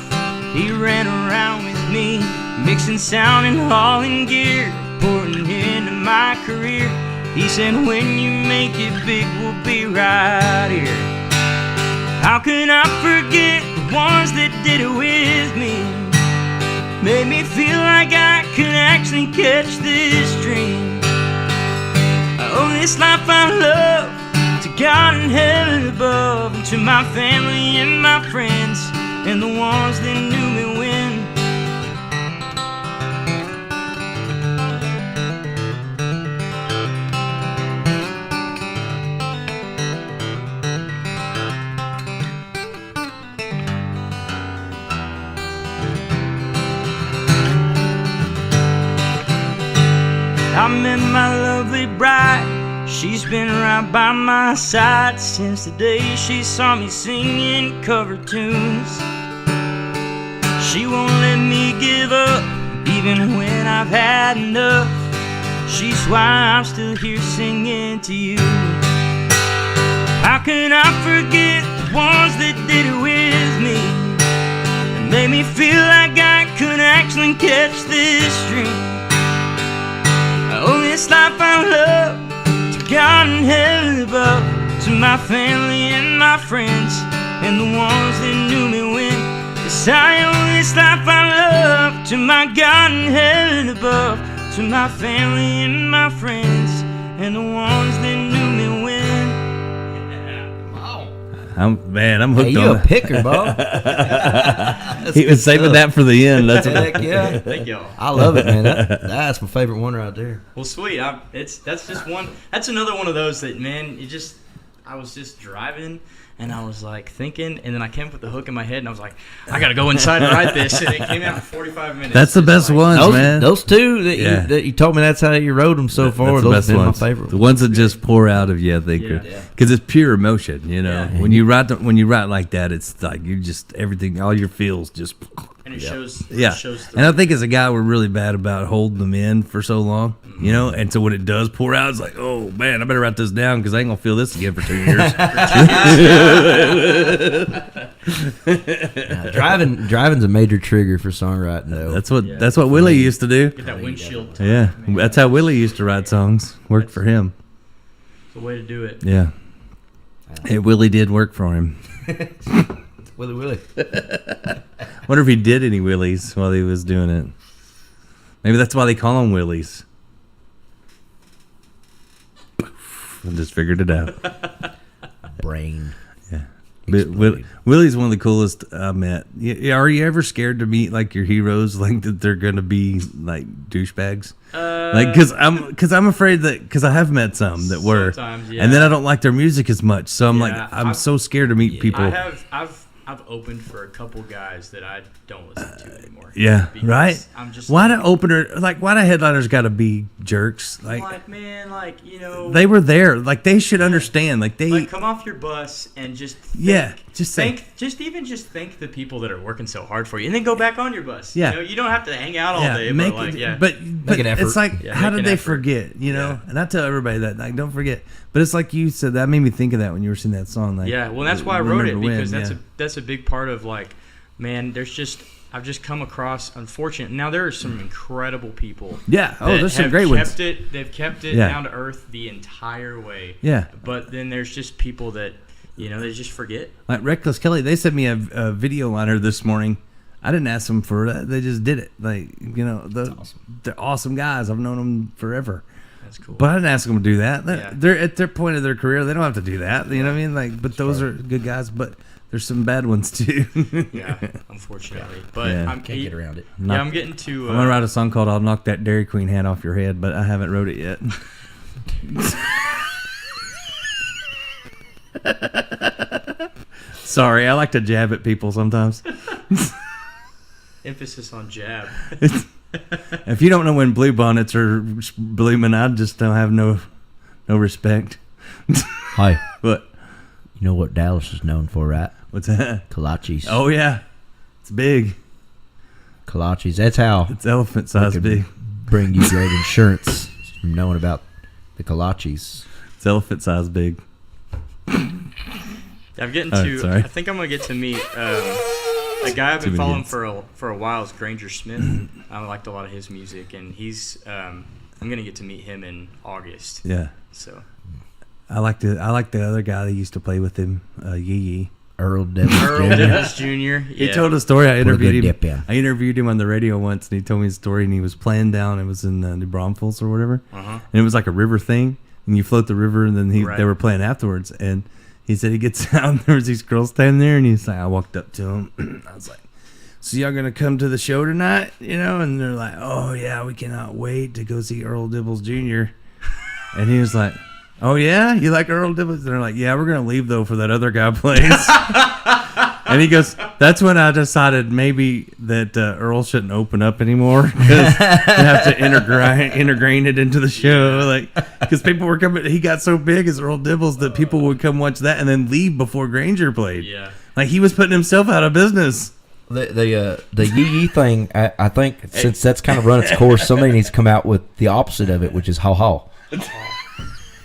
he ran around with me, mixing sound and hauling gear, pouring into my career. He said, when you make it big, we'll be right here. How can I forget the ones that did it with me? Made me feel like I could actually catch this dream. Oh, this life I love, to God in heaven above, and to my family and my friends, and the ones that knew me when. I met my lovely bride. She's been right by my side since the day she saw me singing cover tunes. She won't let me give up, even when I've had enough. She's why I'm still here singing to you. How can I forget the ones that did it with me, and made me feel like I could actually catch this dream? Oh, this life I love, to God in heaven above, to my family and my friends, and the ones that knew me when. Yes, I owe this life I love, to my God in heaven above, to my family and my friends, and the ones that knew me when. I'm hooked you on a picker, Bob. He was saving that for the end. That's Heck yeah. Thank y'all. I love it, man. That's my favorite one right there. Well, sweet. That's just one. That's another one of those that, man, I was just driving and I was like thinking, and then I came up with the hook in my head, and I was like, I gotta go inside and write this, and it came out in 45 minutes. That's the best ones, man. Those two that you told me that's how you wrote them so far. Those have been my favorite. The ones that just pour out of you, I think, because it's pure emotion. You know, when you write like that, it's like you just everything, all your feels just. And it shows. Yeah, It shows and I think as a guy, we're really bad about holding them in for so long. You know, and so when it does pour out, it's like, oh man, I better write this down because I ain't gonna feel this again for 2 years. Driving's a major trigger for songwriting, though. That's what Willie used to do. Get that windshield time. Yeah, that's how Willie used to write songs. Worked for him. The way to do it. Yeah, it really did work for him. Willie. Wonder if he did any Willies while he was doing it. Maybe that's why they call them Willies. I just figured it out. Brain. Yeah. Willie's one of the coolest I met. Are you ever scared to meet like your heroes, like that they're gonna be like douchebags? Like, because I'm afraid that because I have met some that were, and then I don't like their music as much. So I'm so scared to meet people. I've opened for a couple guys that I don't listen to anymore. Yeah, right. I'm just why do headliners got to be jerks? Like man, like they were there. Like they should understand. Like they come off your bus and just thank the people that are working so hard for you, and then go back on your bus. Yeah, you don't have to hang out all day. But make an effort. It's like how did they forget? You know, and I tell everybody that like don't forget. But it's like you said that made me think of that when you were singing that song. Like well, that's why I wrote it because that's a big part of like, man. I've just come across unfortunate. Now there are some incredible people. Yeah. Oh, there's some great ones. They've kept it down to earth the entire way. Yeah. But then there's just people that they just forget. Like Reckless Kelly, they sent me a video liner this morning. I didn't ask them for that. They just did it. Like they're awesome guys. I've known them forever. That's cool. But I didn't ask them to do that. They're at their point of their career. They don't have to do that. You know what I mean? Like, but those are good guys. But there's some bad ones too. Yeah, unfortunately. But I can't get around it. I'm getting to. I'm gonna write a song called "I'll Knock That Dairy Queen Hat Off Your Head," but I haven't wrote it yet. Sorry, I like to jab at people sometimes. emphasis on jab. If you don't know when Bluebonnets are blooming, I just don't have no respect. Hi. What? You know what Dallas is known for, right? What's that? Kolaches. Oh yeah, it's big. Kolaches. That's how it's elephant size big. Bring you great insurance from knowing about the kolaches. It's elephant size big. I'm getting sorry. I think I'm gonna get to meet a guy I've been following for a while is Granger Smith. I liked a lot of his music, and he's I'm gonna get to meet him in August. Yeah. So I like the other guy that used to play with him, Yee Yee. Earl Devils Jr. Yeah. He told a story. I interviewed him. Dip, yeah. I interviewed him on the radio once, and he told me a story. And he was playing down. It was in New Braunfels or whatever, and it was like a river thing. And you float the river, and then they were playing afterwards. And he said he gets out, and there was these girls standing there, and he's like, I walked up to him. I was like, "So y'all gonna come to the show tonight?" You know, and they're like, "Oh yeah, we cannot wait to go see Earl Dibbles Jr." And he was like, "Oh yeah, you like Earl Dibbles?" And they're like, "Yeah, we're gonna leave though for that other guy plays." And he goes, "That's when I decided maybe that Earl shouldn't open up anymore because you have to integrate it into the show, like because people were coming. He got so big as Earl Dibbles that people would come watch that and then leave before Granger played. Yeah, like he was putting himself out of business." The Yee Yee thing, I think, since that's kind of run its course, somebody needs to come out with the opposite of it, which is ha.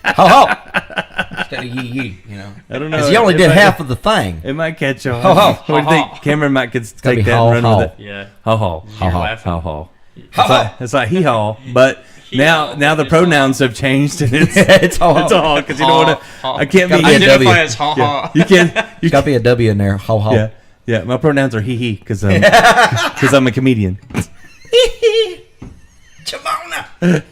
Instead of Yee Yee, you know. I don't know. Because he only did half of the thing. It might catch on. Ho. What do you think? Cameron might take that and run with it. Yeah. Ho. Ha. It's like hee haw, but now the pronouns have changed and it's it's ha. It's a because you don't want to. I can't be identify as ha ha. You can't. There's got to be a W in there. Ha. Yeah. My pronouns are he because I'm a comedian. Chavona.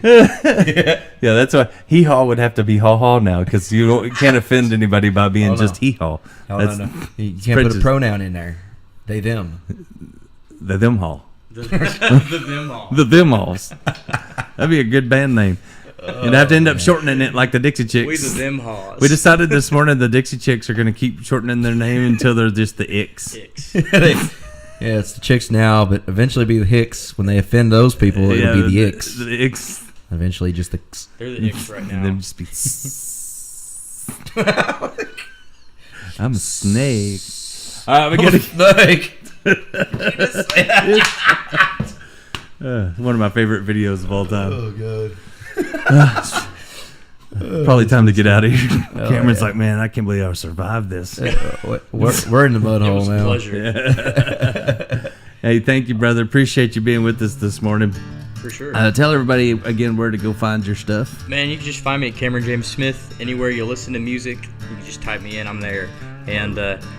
Yeah, that's why hee haw would have to be haw haw now because you can't offend anybody by being just hee haw. No. You can't put a pronoun in there. They them. The them haw. The them haw. The them halls. That'd be a good band name. You'd have to end up shortening it like the Dixie Chicks. We the them haws. We decided this morning the Dixie Chicks are going to keep shortening their name until they're just the Icks. Yeah, it's the Chicks now, but eventually be the Hicks. When they offend those people, it'll be the Icks. The Icks. Eventually just the... They're the Icks right now. And they'll just be... I'm a snake. All right, we got to... Snake. One of my favorite videos of all time. Oh, God. Probably time to get out of here. Cameron's like, man, I can't believe I survived this. We're in the mud hole now. Pleasure. Yeah. Hey, thank you, brother. Appreciate you being with us this morning. For sure. Tell everybody again where to go find your stuff. Man, you can just find me at Cameron James Smith. Anywhere you listen to music, you can just type me in. I'm there. And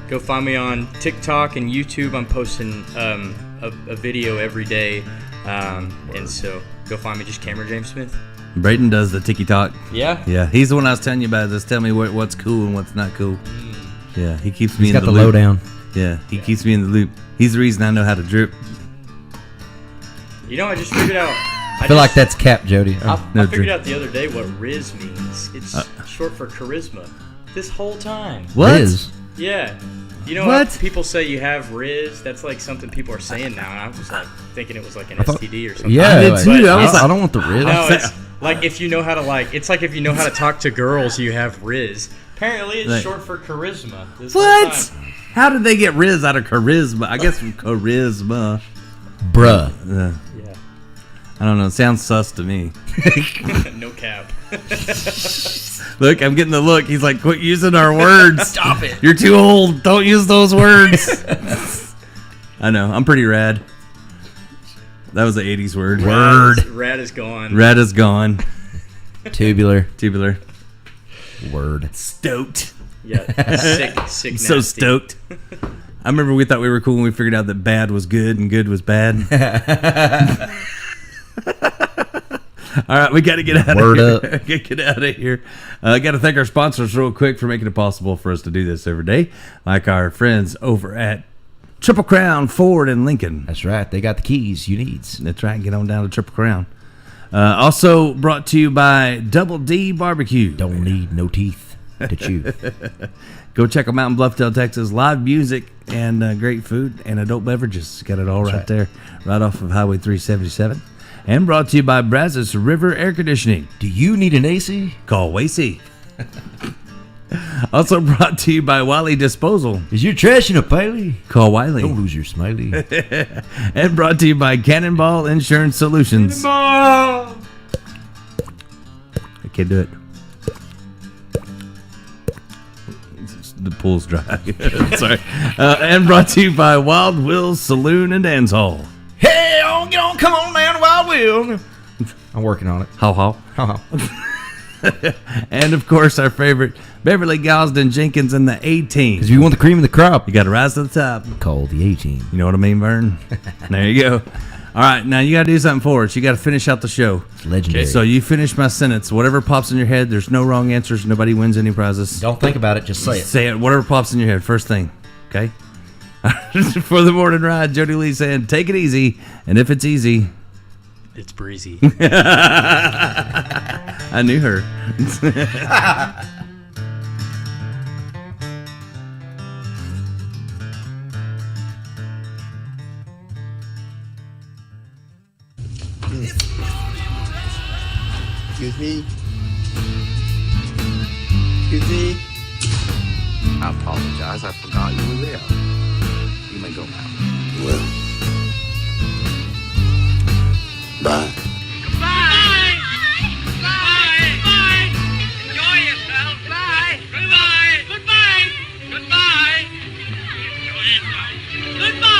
go find me on TikTok and YouTube. I'm posting a video every day. And so go find me, just Cameron James Smith. Braden does the TikTok. Yeah? Yeah, he's the one I was telling you about. Just tell me what's cool and what's not cool. Yeah, he keeps me He's in got the the loop. lowdown. Yeah, he keeps me in the loop. He's the reason I know how to drip. You know, I just figured out. I feel like that's Cap, Jody. I figured out the other day what Riz means. It's short for charisma. This whole time. What? Riz? Yeah. You know What? how people say you have Riz? That's like something people are saying now, and I was like thinking it was like an STD or something. Yeah, I did too. I was like, I don't want the Riz. No, it's like if you know how to it's like if you know how to talk to girls, you have Riz. Apparently, it's short for charisma. This whole what? time. How did they get Riz out of charisma? I guess from charisma. Bruh. Yeah. I don't know. It sounds sus to me. No cap. Look, I'm getting the look. He's like, quit using our words. Stop it. You're too old. Don't use those words. I know. I'm pretty rad. That was the 80s word. Rad is gone. Rad is gone. Tubular. Word. Stoked. Yeah. Sick. So nasty. stoked. I remember we thought we were cool when we figured out that bad was good and good was bad. All right, we got to get out Word of here. up. Get out of here. I got to thank our sponsors real quick for making it possible for us to do this every day, like our friends over at Triple Crown Ford in Lincoln. That's right. They got the keys you need. That's right. Get on down to Triple Crown. Also brought to you by Double D Barbecue. Don't need no teeth. to chew. Go check them out in Bluffdale, Texas. Live music and great food and adult beverages. Got it all right there, right off of Highway 377. And brought to you by Brazos River Air Conditioning. Do you need an AC? Call Wasey. Also brought to you by Wiley Disposal. Is your trash in a piley? Call Wiley. Don't lose your smiley. And brought to you by Cannonball Insurance Solutions. Cannonball! I can't do it. The pool's dry. Sorry. And brought to you by Wild Will's Saloon and Dance Hall. Hey, get on, come on down, Wild Will. I'm working on it. How. And of course, our favorite, Beverly Gosden Jenkins and the A-Team. Because if you want the cream of the crop, you got to rise to the top. Call the A-Team. You know what I mean, Vern? There you go. All right, now you got to do something for us. You got to finish out the show. It's legendary. So you finish my sentence. Whatever pops in your head, there's no wrong answers. Nobody wins any prizes. Don't think about it. Just say it. Say it. Whatever pops in your head. First thing. Okay? For the morning ride, Jody Lee saying, take it easy. And if it's easy, it's breezy. I knew her. Excuse me. Excuse me. I apologize. I forgot you were there. You may go now. Well. Bye. Goodbye. Goodbye. Goodbye. Enjoy yourself. Bye. Goodbye. Goodbye. Goodbye. Enjoy yourself. Goodbye.